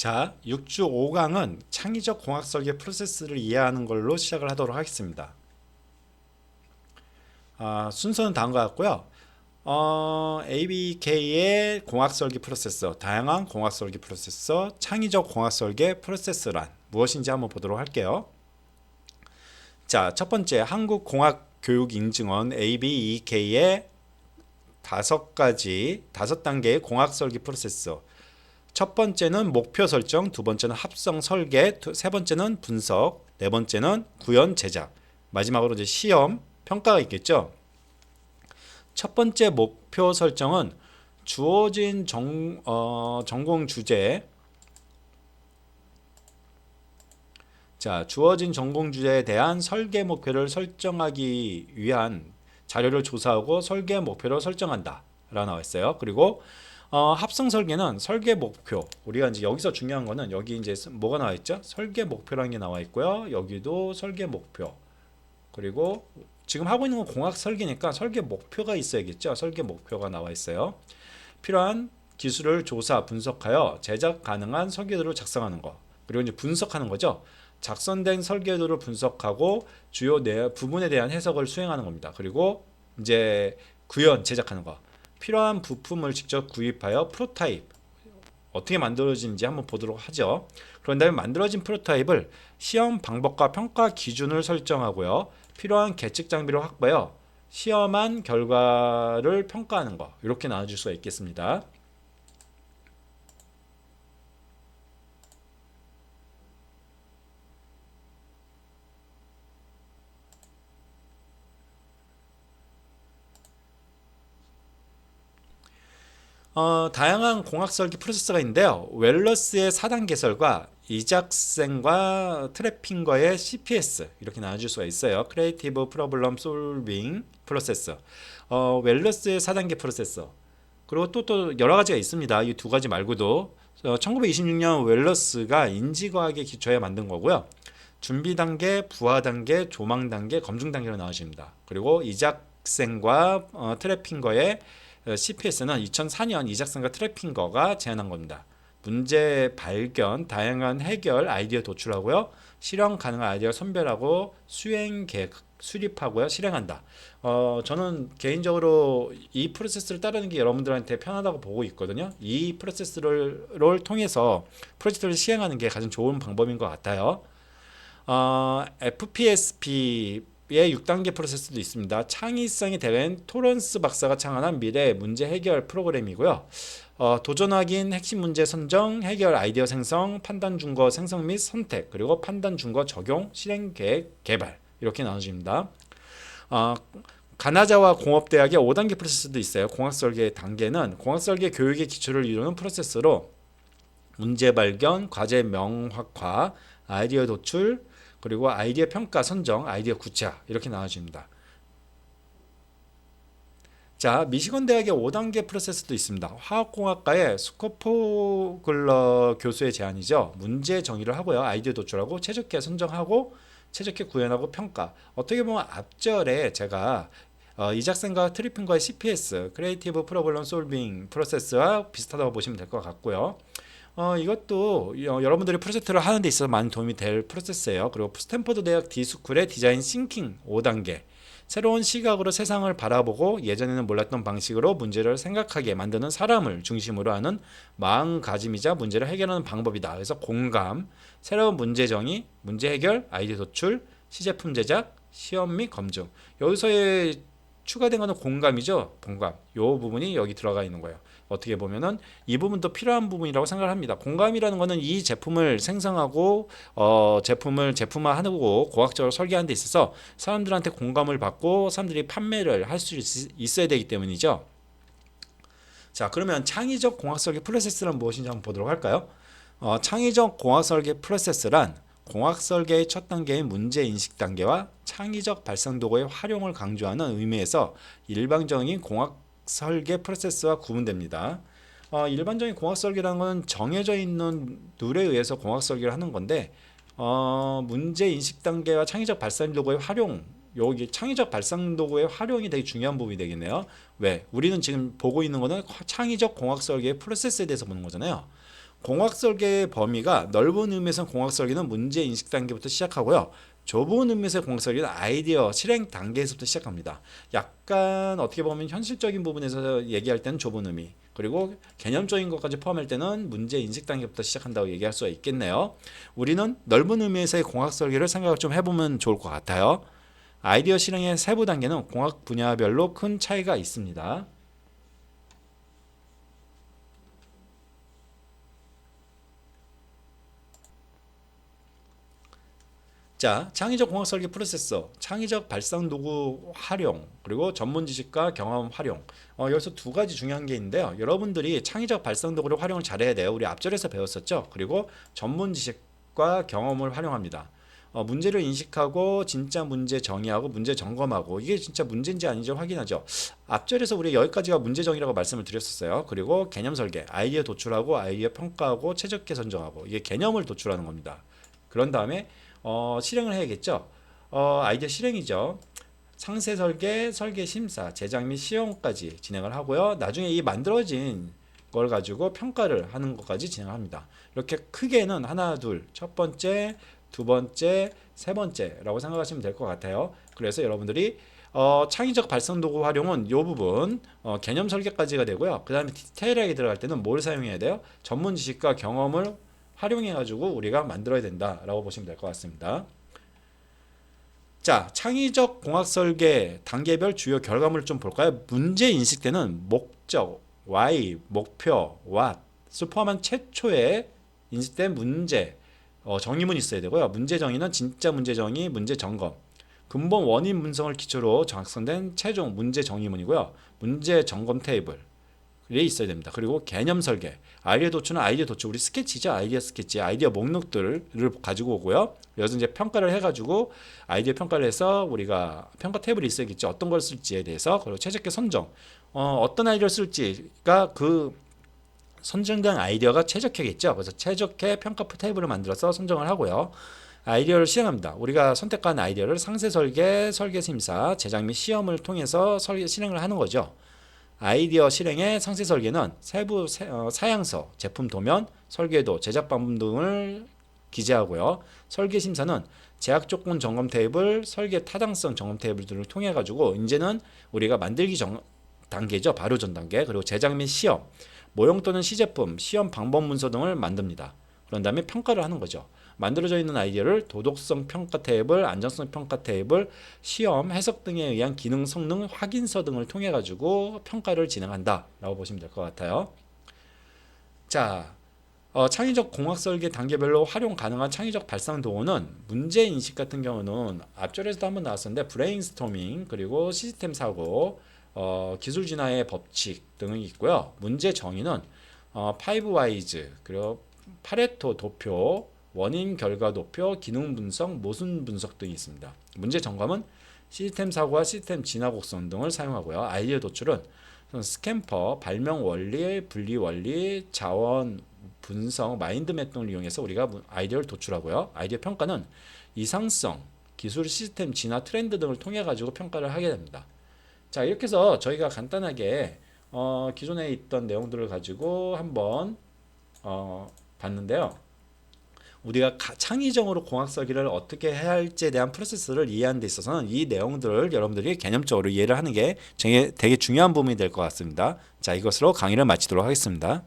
자, 6주 5강은 창의적 공학 설계 프로세스를 이해하는 걸로 시작을 하도록 하겠습니다. 순서는 다음과 같고요. ABK의 공학 설계 프로세서, 다양한 공학 설계 프로세서, 창의적 공학 설계 프로세스란 무엇인지 한번 보도록 할게요. 자, 첫 번째 한국공학교육인증원 ABEK의 다섯 단계의 공학 설계 프로세서. 첫 번째는 목표 설정, 두 번째는 합성 설계, 세 번째는 분석, 네 번째는 구현 제작, 마지막으로 이제 시험, 평가가 있겠죠. 첫 번째 목표 설정은 주어진 전공 주제, 주어진 전공 주제에 대한 설계 목표를 설정하기 위한 자료를 조사하고 설계 목표를 설정한다 라고 나와 있어요. 그리고 합성 설계는 설계 목표, 우리가 이제 여기서 중요한 거는 여기 이제 뭐가 나와 있죠? 설계 목표라는 게 나와 있고요. 여기도 설계 목표. 그리고 지금 하고 있는 건 공학 설계니까 설계 목표가 있어야겠죠. 설계 목표가 나와 있어요. 필요한 기술을 조사, 분석하여 제작 가능한 설계도를 작성하는 거. 그리고 이제 분석하는 거죠. 작성된 설계도를 분석하고 주요 부분에 대한 해석을 수행하는 겁니다. 그리고 이제 구현, 제작하는 거. 필요한 부품을 직접 구입하여 프로타입 어떻게 만들어지는지 한번 보도록 하죠. 그런 다음에 만들어진 프로타입을 시험 방법과 평가 기준을 설정하고요. 필요한 계측 장비를 확보하여 시험한 결과를 평가하는 거, 이렇게 나눠줄 수가 있겠습니다. 다양한 공학 설계 프로세스가 있는데요. 웰러스의 4단 개설과 이작센과 트래핑거의 CPS 이렇게 나눠줄 수가 있어요. 크리에이티브 프로블럼 솔빙 프로세스. 웰러스의 4단계 프로세스. 그리고 또 여러 가지가 있습니다. 이 두 가지 말고도 1926년 웰러스가 인지과학의 기초에 만든 거고요. 준비 단계, 부하 단계, 조망 단계, 검증 단계로 나눠집니다. 그리고 이작센과 트래핑거의 CPS는 2004년 이작슨과 트래핑거가 제안한 겁니다. 문제 발견, 다양한 해결 아이디어 도출하고요. 실현 가능한 아이디어 선별하고 수행 계획 수립하고요. 실행한다. 저는 개인적으로 이 프로세스를 따르는 게 여러분들한테 편하다고 보고 있거든요. 이 프로세스를 통해서 프로젝트를 시행하는 게 가장 좋은 방법인 것 같아요. FPSP의 6단계 프로세스도 있습니다. 창의성이 대변 토런스 박사가 창안한 미래 문제 해결 프로그램이고요. 도전 확인, 핵심 문제 선정, 해결 아이디어 생성, 판단 준거 생성 및 선택, 그리고 판단 준거 적용, 실행 계획 개발 이렇게 나눠집니다. 가나자와 공업대학의 5단계 프로세스도 있어요. 공학설계 단계는 공학설계 교육의 기초를 이루는 프로세스로 문제 발견, 과제 명확화, 아이디어 도출, 그리고 아이디어 평가 선정, 아이디어 구체화 이렇게 나눠집니다. 자, 미시건 대학의 5단계 프로세스도 있습니다. 화학공학과의 스코포글러 교수의 제안이죠. 문제 정의를 하고요. 아이디어 도출하고 최적화 선정하고 최적화 구현하고 평가. 어떻게 보면 앞절에 제가 이작센과 트리핑과의 CPS, 크리에이티브 프로블럼 솔빙 프로세스와 비슷하다고 보시면 될 것 같고요. 이것도 여러분들이 프로젝트를 하는 데 있어서 많은 도움이 될 프로세스예요. 그리고 스탠퍼드 대학 D스쿨의 디자인 싱킹 5단계. 새로운 시각으로 세상을 바라보고 예전에는 몰랐던 방식으로 문제를 생각하게 만드는 사람을 중심으로 하는 마음가짐이자 문제를 해결하는 방법이다. 그래서 공감, 새로운 문제 정의, 문제 해결, 아이디어 도출, 시제품 제작, 시험 및 검증. 여기서의 추가된 것은 공감이죠. 공감. 이 부분이 여기 들어가 있는 거예요. 어떻게 보면은 이 부분도 필요한 부분이라고 생각을 합니다. 공감이라는 것은 이 제품을 생성하고 제품화하고 고학적으로 설계하는 데 있어서 사람들한테 공감을 받고 사람들이 판매를 할 수 있어야 되기 때문이죠. 자, 그러면 창의적 공학설계 프로세스란 무엇인지 한번 보도록 할까요? 창의적 공학설계 프로세스란 공학설계의 첫 단계인 문제인식 단계와 창의적 발상 도구의 활용을 강조하는 의미에서 일반적인 공학설계 프로세스와 구분됩니다. 일반적인 공학설계라는 것은 정해져 있는 룰에 의해서 공학설계를 하는 건데 문제인식 단계와 창의적 발상 도구의 활용, 여기 창의적 발상 도구의 활용이 되게 중요한 부분이 되겠네요. 왜? 우리는 지금 보고 있는 거는 창의적 공학설계의 프로세스에 대해서 보는 거잖아요. 공학 설계의 범위가 넓은 의미에서 공학 설계는 문제 인식 단계부터 시작하고요. 좁은 의미에서의 공학 설계는 아이디어 실행 단계에서부터 시작합니다. 약간 어떻게 보면 현실적인 부분에서 얘기할 때는 좁은 의미, 그리고 개념적인 것까지 포함할 때는 문제 인식 단계부터 시작한다고 얘기할 수가 있겠네요. 우리는 넓은 의미에서의 공학 설계를 생각을 좀 해보면 좋을 것 같아요. 아이디어 실행의 세부 단계는 공학 분야별로 큰 차이가 있습니다. 자, 창의적 공학 설계 프로세서, 창의적 발상 도구 활용, 그리고 전문 지식과 경험 활용. 여기서 두 가지 중요한 게 있는데요. 여러분들이 창의적 발상 도구를 활용을 잘해야 돼요. 우리 앞절에서 배웠었죠. 그리고 전문 지식과 경험을 활용합니다. 문제를 인식하고 진짜 문제 정의하고 문제 점검하고 이게 진짜 문제인지 아닌지 확인하죠. 앞절에서 우리 여기까지가 문제 정의라고 말씀을 드렸었어요. 그리고 개념 설계, 아이디어 도출하고 아이디어 평가하고 최적화 선정하고 이게 개념을 도출하는 겁니다. 그런 다음에 실행을 해야겠죠. 아이디어 실행이죠. 상세 설계, 설계 심사, 제작 및 시험까지 진행을 하고요. 나중에 이 만들어진 걸 가지고 평가를 하는 것까지 진행합니다. 이렇게 크게는 하나, 둘, 첫 번째, 두 번째, 세 번째라고 생각하시면 될 것 같아요. 그래서 여러분들이 창의적 발상 도구 활용은 이 부분 개념 설계까지가 되고요. 그 다음에 디테일하게 들어갈 때는 뭘 사용해야 돼요? 전문 지식과 경험을 활용해 가지고 우리가 만들어야 된다라고 보시면 될 것 같습니다. 자, 창의적 공학 설계 단계별 주요 결과물을 좀 볼까요? 문제 인식 때는 목적, why, 목표, what을 포함한 최초의 인식된 문제 정의문이 있어야 되고요. 문제 정의는 진짜 문제 정의, 문제 점검, 근본 원인 분석을 기초로 작성된 최종 문제 정의문이고요. 문제 점검 테이블 있어야 됩니다. 그리고 개념 설계, 아이디어 도출은 아이디어 도출, 우리 스케치죠, 아이디어 스케치, 아이디어 목록들을 가지고 오고요. 여기서 이제 평가를 해가지고 아이디어 평가를 해서 우리가 평가 테이블이 있어야겠죠. 어떤 걸 쓸지에 대해서. 그리고 최적화 선정, 어떤 아이디어를 쓸지가 그 선정된 아이디어가 최적화겠죠. 그래서 최적화 평가 테이블을 만들어서 선정을 하고요. 아이디어를 실행합니다. 우리가 선택한 아이디어를 상세 설계, 설계 심사, 제작 및 시험을 통해서 실행을 하는 거죠. 아이디어 실행의 상세 설계는 세부 사양서, 제품 도면, 설계도, 제작 방법 등을 기재하고요. 설계 심사는 제약 조건 점검 테이블, 설계 타당성 점검 테이블 등을 통해 가지고 이제는 우리가 만들기 단계죠. 바로 전 단계. 그리고 제작 및 시험, 모형 또는 시제품, 시험 방법 문서 등을 만듭니다. 그런 다음에 평가를 하는 거죠. 만들어져 있는 아이디어를 도덕성 평가 테이블, 안전성 평가 테이블, 시험, 해석 등에 의한 기능 성능 확인서 등을 통해 가지고 평가를 진행한다라고 보시면 될 것 같아요. 자, 창의적 공학 설계 단계별로 활용 가능한 창의적 발상 도구는 문제 인식 같은 경우는 앞절에서도 한번 나왔었는데 브레인스토밍, 그리고 시스템 사고, 기술 진화의 법칙 등이 있고요. 문제 정의는 5와이즈, 그리고 파레토 도표, 원인 결과 도표, 기능 분석, 모순 분석 등이 있습니다. 문제 점검은 시스템 사고와 시스템 진화 곡선 등을 사용하고요. 아이디어 도출은 스캠퍼, 발명 원리, 분리 원리, 자원 분석, 마인드맵 등을 이용해서 우리가 아이디어를 도출하고요. 아이디어 평가는 이상성, 기술 시스템 진화 트렌드 등을 통해 가지고 평가를 하게 됩니다. 자, 이렇게 해서 저희가 간단하게 기존에 있던 내용들을 가지고 한번 봤는데요. 우리가 창의적으로 공학 설계를 어떻게 해야 할지에 대한 프로세스를 이해하는 데 있어서는 이 내용들을 여러분들이 개념적으로 이해를 하는 게 되게 중요한 부분이 될 것 같습니다. 자, 이것으로 강의를 마치도록 하겠습니다.